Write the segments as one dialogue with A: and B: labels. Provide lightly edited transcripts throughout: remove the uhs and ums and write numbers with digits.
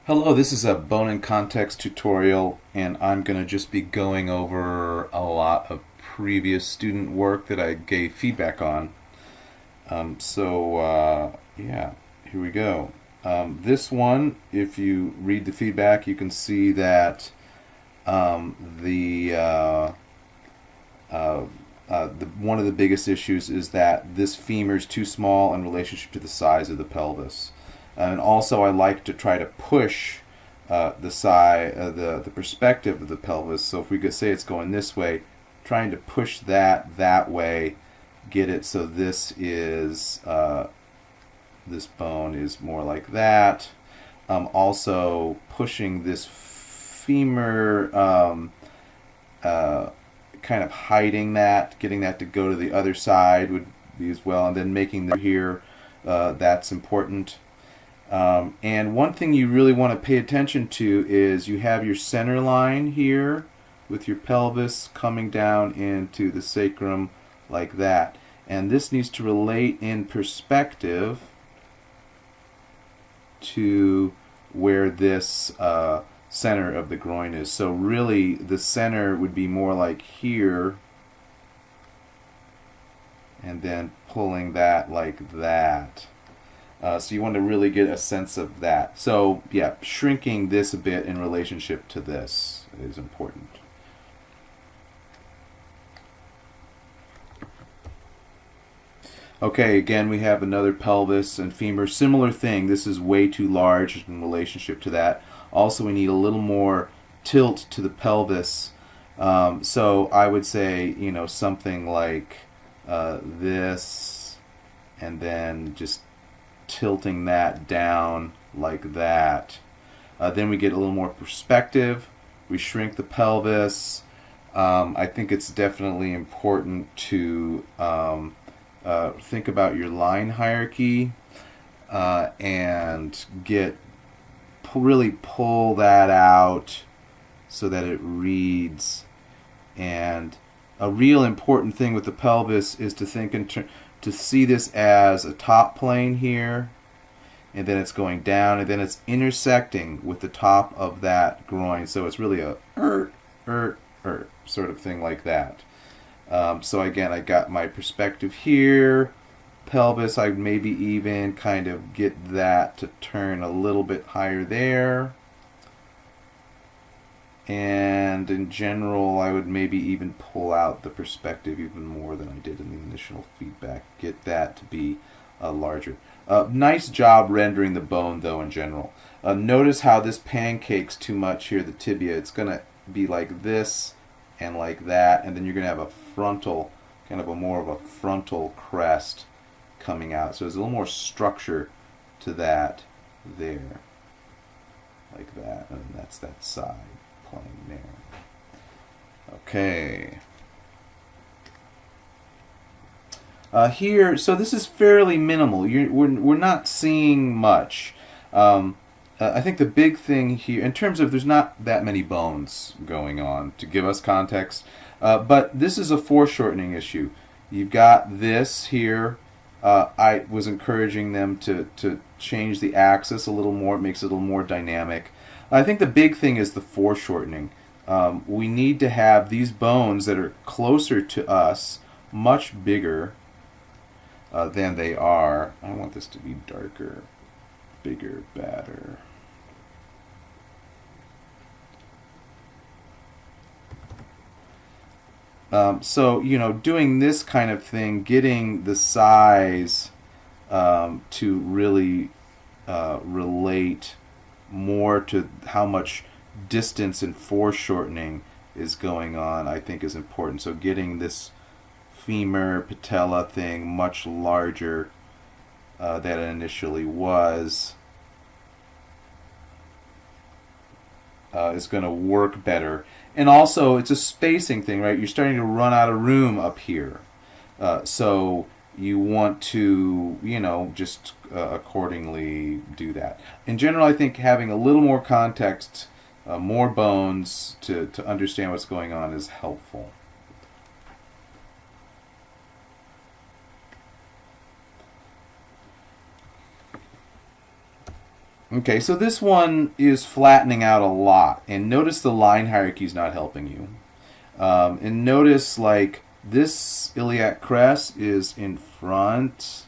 A: Hello, this is a bone and context tutorial, and I'm going to just be going over a lot of previous student work that I gave feedback on. Yeah, here we go. This one, if you read the feedback, you can see that the one of the biggest issues is that this femur is too small in relationship to the size of the pelvis. And also, I like to try to push the perspective of the pelvis. So if we could say it's going this way, trying to push that way, get it so this bone is more like that. Also pushing this femur, kind of hiding that, getting that to go to the other side would be as well, and then making the here. That's important. And one thing you really want to pay attention to is you have your center line here with your pelvis coming down into the sacrum like that. And this needs to relate in perspective to where this center of the groin is. So really the center would be more like here, and then pulling that like that. So you want to really get a sense of that. So yeah, shrinking this a bit in relationship to this is important. Okay, again we have another pelvis and femur. Similar thing, this is way too large in relationship to that. Also we need a little more tilt to the pelvis. So I would say, something like this, and then just tilting that down like that. Then we get a little more perspective. We shrink the pelvis. I think it's definitely important to think about your line hierarchy and really pull that out so that it reads. And a real important thing with the pelvis is to think to see this as a top plane here, and then it's going down, and then it's intersecting with the top of that groin. So it's really a sort of thing like that. So again, I got my perspective here, pelvis. I maybe even kind of get that to turn a little bit higher there. And in general, I would maybe even pull out the perspective even more than I did in the initial feedback. Get that to be larger. Nice job rendering the bone, though, in general. Notice how this pancakes too much here, the tibia. It's going to be like this and like that, and then you're going to have a frontal, kind of more of a frontal crest coming out. So there's a little more structure to that there, like that, and that's that side plane there. Okay. Here, so this is fairly minimal. We're not seeing much. I think the big thing here, in terms of there's not that many bones going on to give us context, but this is a foreshortening issue. You've got this here. I was encouraging them to change the axis a little more. It makes it a little more dynamic. I think the big thing is the foreshortening. We need to have these bones that are closer to us much bigger than they are. I want this to be darker, bigger, badder. So, doing this kind of thing, getting the size to really relate more to how much distance and foreshortening is going on, I think is important. So getting this femur patella thing much larger than it initially was is going to work better. And also, it's a spacing thing, right? You're starting to run out of room up here. So you want to, just accordingly do that. In general, I think having a little more context, more bones to understand what's going on is helpful. Okay, so this one is flattening out a lot, and notice the line hierarchy is not helping you. And notice, like, this iliac crest is in front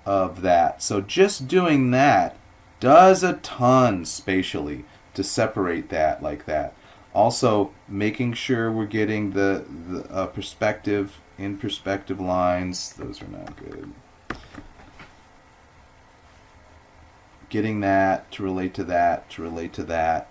A: of that. So just doing that does a ton spatially to separate that like that. Also, making sure we're getting the perspective in perspective lines. Those are not good. Getting that to relate to that to relate to that.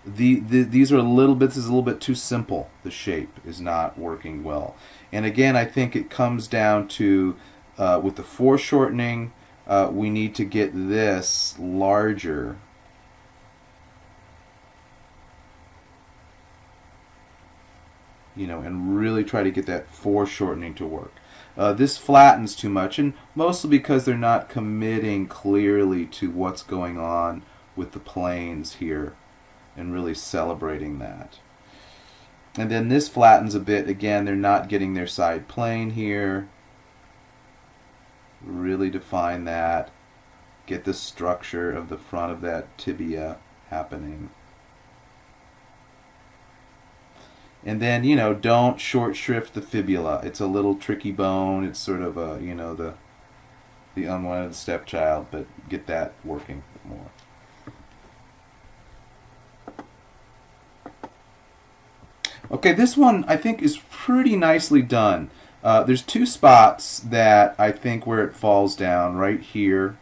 A: These are a little bit. This is a little bit too simple. The shape is not working well. And again, I think it comes down to with the foreshortening, we need to get this larger. And really try to get that foreshortening to work. This flattens too much, and mostly because they're not committing clearly to what's going on with the planes here and really celebrating that. And then this flattens a bit. Again, they're not getting their side plane here. Really define that. Get the structure of the front of that tibia happening. And then, don't short shrift the fibula. It's a little tricky bone. It's sort of a, the unwanted stepchild, but get that working more. Okay, this one I think is pretty nicely done. There's two spots that I think where it falls down, right here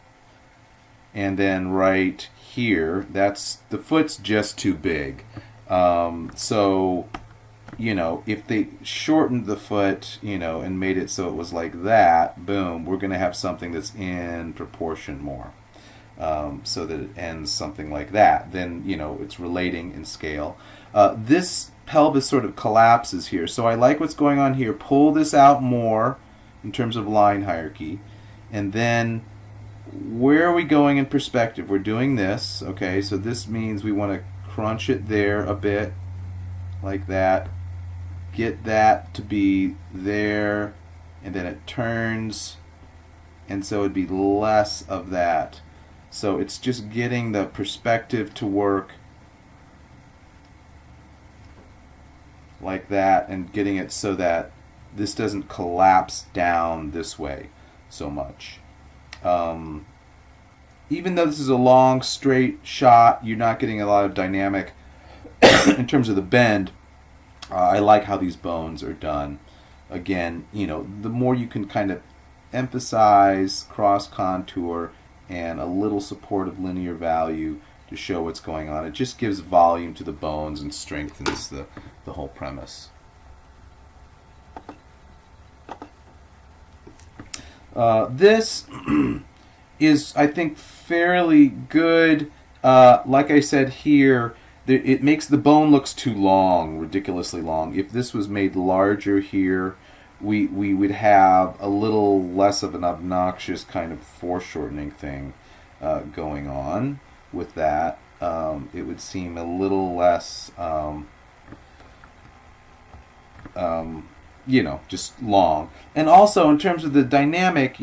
A: and then right here. That's the foot's just too big. So if they shortened the foot, and made it so it was like that, boom, we're going to have something that's in proportion more. So that it ends something like that. Then, it's relating in scale. This pelvis sort of collapses here. So I like what's going on here. Pull this out more in terms of line hierarchy. And then where are we going in perspective? We're doing this. Okay, so this means we want to crunch it there a bit, like that. Get that to be there, and then it turns, and so it'd be less of that. So it's just getting the perspective to work like that, and getting it so that this doesn't collapse down this way so much. Even though this is a long, straight shot, you're not getting a lot of dynamic in terms of the bend. I like how these bones are done. Again, the more you can kind of emphasize cross contour and a little supportive linear value to show what's going on, it just gives volume to the bones and strengthens the whole premise. This is, I think, fairly good. Like I said here, it makes the bone looks too long, ridiculously long. If this was made larger here, we would have a little less of an obnoxious kind of foreshortening thing going on with that. It would seem a little less, just long. And also in terms of the dynamic,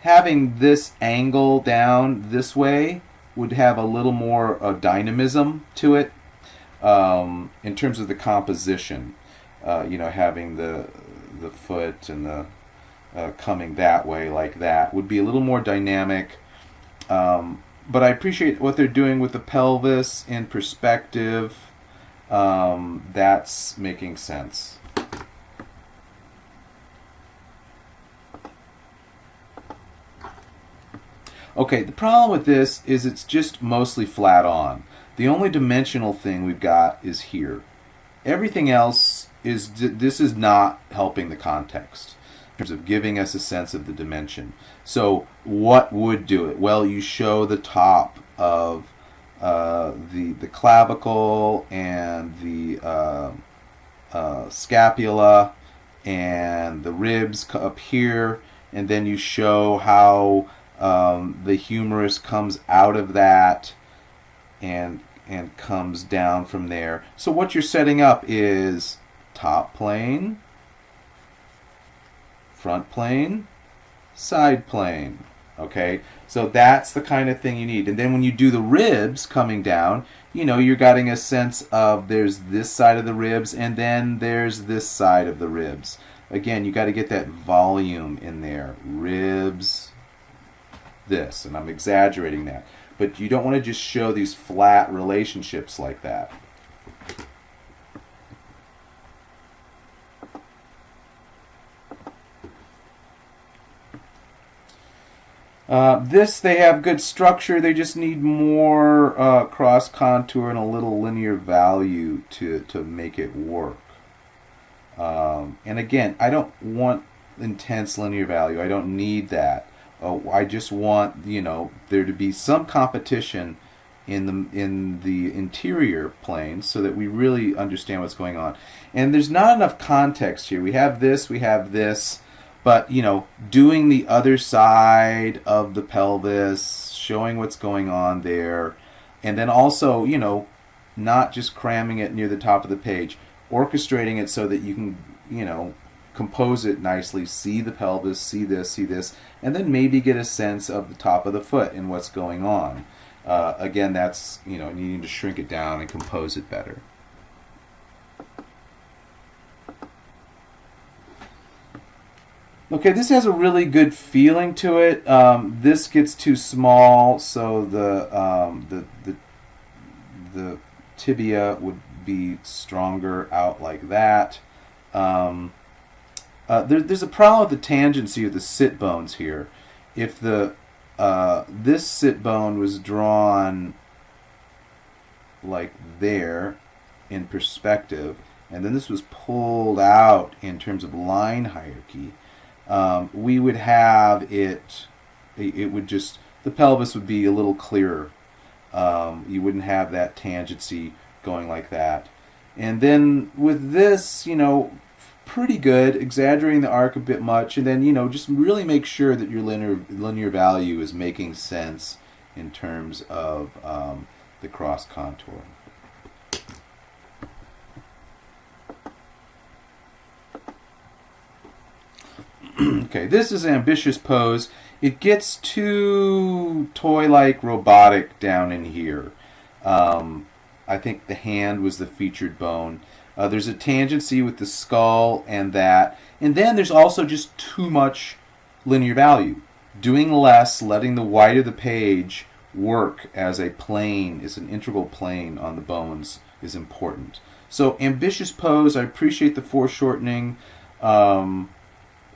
A: having this angle down this way would have a little more dynamism to it in terms of the composition. Having the foot and the coming that way like that would be a little more dynamic. But I appreciate what they're doing with the pelvis in perspective. That's making sense. Okay, the problem with this is it's just mostly flat on. The only dimensional thing we've got is here. Everything else this is not helping the context in terms of giving us a sense of the dimension. So what would do it? Well, you show the top of the clavicle and the scapula and the ribs up here, and then you show how the humerus comes out of that and comes down from there. So what you're setting up is top plane, front plane, side plane. Okay, so that's the kind of thing you need. And then when you do the ribs coming down, you're getting a sense of there's this side of the ribs and then there's this side of the ribs. Again, you got to get that volume in there. Ribs, this, and I'm exaggerating that. But you don't want to just show these flat relationships like that. This, they have good structure. They just need more cross contour and a little linear value to make it work. And again, I don't want intense linear value. I don't need that. I just want there to be some competition in the interior plane so that we really understand what's going on. And there's not enough context here. We have this. But, doing the other side of the pelvis, showing what's going on there, and then also, not just cramming it near the top of the page, orchestrating it so that you can, compose it nicely, see the pelvis, see this, and then maybe get a sense of the top of the foot and what's going on. Again, that's, needing to shrink it down and compose it better. Okay, this has a really good feeling to it. This gets too small, so the tibia would be stronger out like that. There's a problem with the tangency of the sit bones here. If this sit bone was drawn like there in perspective, and then this was pulled out in terms of line hierarchy, we would have it would just, the pelvis would be a little clearer. You wouldn't have that tangency going like that. And then with this, pretty good, exaggerating the arc a bit much, and then, just really make sure that your linear value is making sense in terms of the cross contour. Okay, this is an ambitious pose. It gets too toy-like robotic down in here. I think the hand was the featured bone. There's a tangency with the skull and that. And then there's also just too much linear value. Doing less, letting the white of the page work as a plane, as an integral plane on the bones is important. So ambitious pose, I appreciate the foreshortening.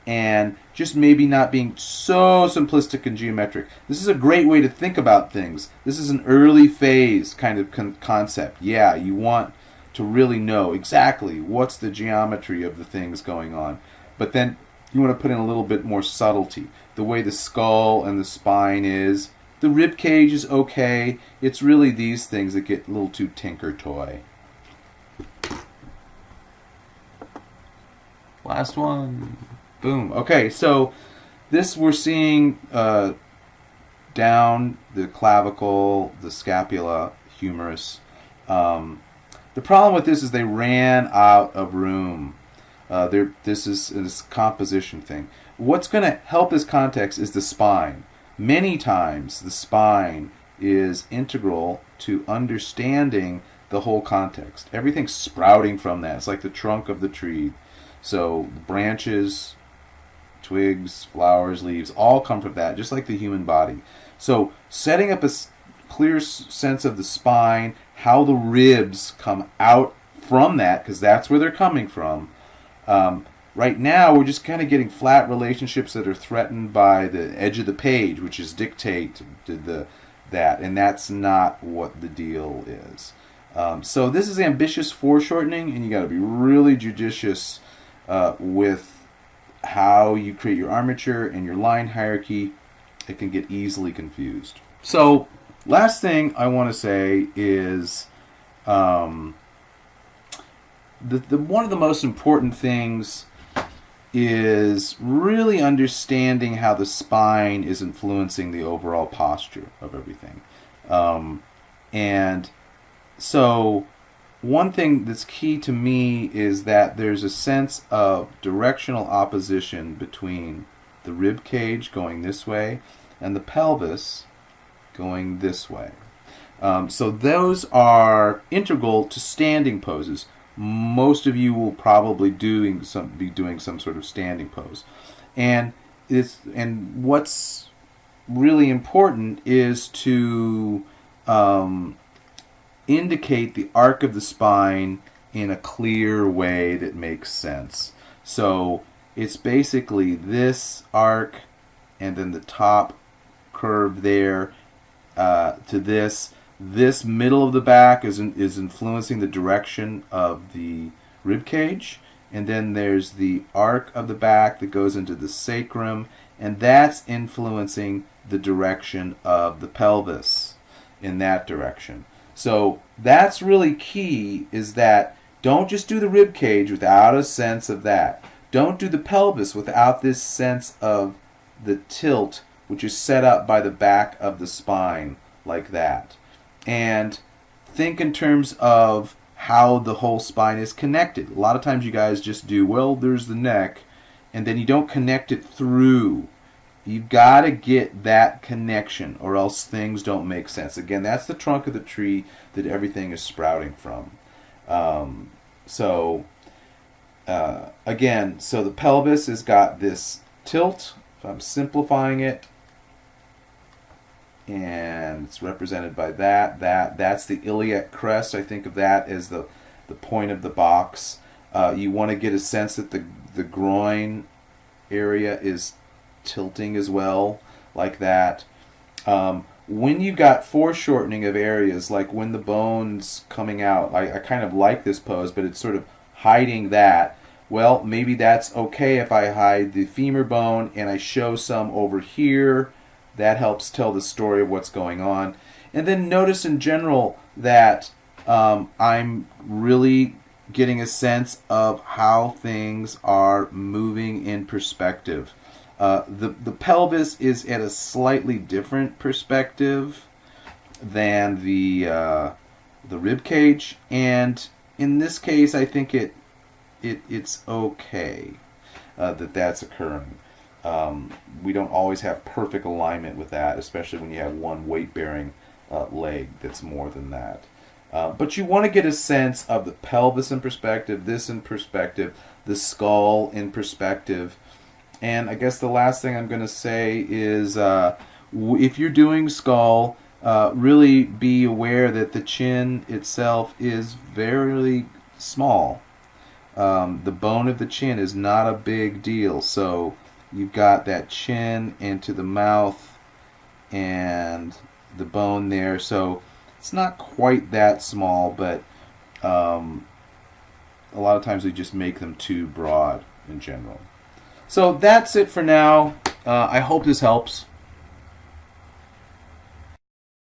A: And just maybe not being so simplistic and geometric. This is a great way to think about things. This is an early phase kind of concept. Yeah, you want to really know exactly what's the geometry of the things going on. But then you want to put in a little bit more subtlety. The way the skull and the spine is. The rib cage is okay. It's really these things that get a little too tinker toy. Last one. Boom. Okay, so this we're seeing down the clavicle, the scapula, humerus. The problem with this is they ran out of room. This is this composition thing. What's going to help this context is the spine. Many times the spine is integral to understanding the whole context. Everything's sprouting from that. It's like the trunk of the tree. So branches, twigs, flowers, leaves, all come from that, just like the human body. So setting up a clear sense of the spine, how the ribs come out from that, because that's where they're coming from. Right now, we're just kind of getting flat relationships that are threatened by the edge of the page, which is dictate to that, and that's not what the deal is. So this is ambitious foreshortening, and you got to be really judicious with how you create your armature and your line hierarchy. It can get easily confused. So last thing I want to say is one of the most important things is really understanding how the spine is influencing the overall posture of everything. And so one thing that's key to me is that there's a sense of directional opposition between the rib cage going this way and the pelvis going this way. So those are integral to standing poses. Most of you will probably be doing some sort of standing pose, and what's really important is to indicate the arc of the spine in a clear way that makes sense. So it's basically this arc, and then the top curve there to this. This middle of the back is influencing the direction of the rib cage, and then there's the arc of the back that goes into the sacrum, and that's influencing the direction of the pelvis in that direction. So that's really key, is that don't just do the rib cage without a sense of that. Don't do the pelvis without this sense of the tilt, which is set up by the back of the spine like that. And think in terms of how the whole spine is connected. A lot of times you guys just do, well, there's the neck, and then you don't connect it through. You've got to get that connection, or else things don't make sense. Again, that's the trunk of the tree that everything is sprouting from. Again, so the pelvis has got this tilt. If I'm simplifying it, and it's represented by that's the iliac crest. I think of that as the point of the box. You want to get a sense that the groin area is tilting as well, like that. When you got foreshortening of areas, like when the bone's coming out, I kind of like this pose, but it's sort of hiding that. Well, maybe that's okay if I hide the femur bone and I show some over here. That helps tell the story of what's going on. And then notice in general that I'm really getting a sense of how things are moving in perspective. The pelvis is at a slightly different perspective than the rib cage, and in this case, I think it's okay that's occurring. We don't always have perfect alignment with that, especially when you have one weight-bearing leg that's more than that. But you want to get a sense of the pelvis in perspective, this in perspective, the skull in perspective. And I guess the last thing I'm going to say is if you're doing skull, really be aware that the chin itself is very small. The bone of the chin is not a big deal, so you've got that chin into the mouth and the bone there, so it's not quite that small, but a lot of times we just make them too broad in general. So that's it for now. I hope this helps.